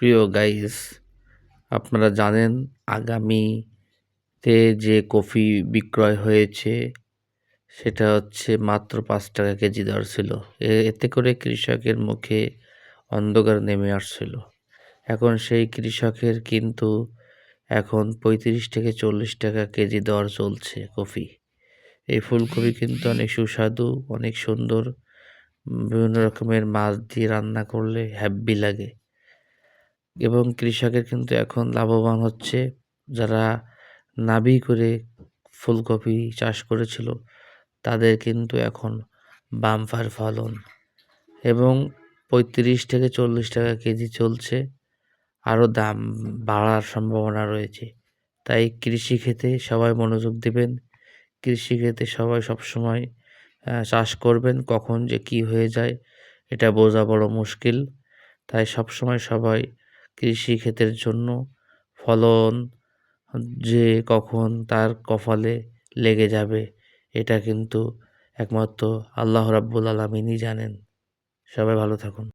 প্রিয় গাইস, আপনারা জানেন আগামীতে যে কফি বিক্রয় হয়েছে সেটা হচ্ছে মাত্র ৫ টাকা কেজি দর ছিল। এতে করে কৃষকের মুখে অন্ধকার নেমে আসছিল। এখন সেই কৃষকের কিন্তু এখন ৩৫ থেকে ৪০ টাকা কেজি দর চলছে কফি। এই ফুলকপি কিন্তু অনেক সুস্বাদু, অনেক সুন্দর, বিভিন্ন রকমের মাছ দিয়ে রান্না করলে হ্যাব্বি লাগে এবং কৃষকের কিন্তু এখন লাভবান হচ্ছে। যারা নাবি করে ফুলকপি চাষ করেছিল তাদের কিন্তু এখন বাম্পার ফলন এবং ৩৫ থেকে ৪০ টাকা কেজি চলছে। আরও দাম বাড়ার সম্ভাবনা রয়েছে। তাই কৃষিক্ষেত্রে সবাই মনোযোগ দেবেন। কৃষিক্ষেত্রে সবাই সবসময় চাষ করবেন। কখন যে কী হয়ে যায় এটা বোঝা বড় মুশকিল। তাই সবসময় সবাই কৃষিক্ষেত্রের জন্য ফলন যে কখন তার কপালে লেগে যাবে এটা কিন্তু একমাত্র আল্লাহ রাব্বুল আলামিনই জানেন। সবাই ভালো থাকুন।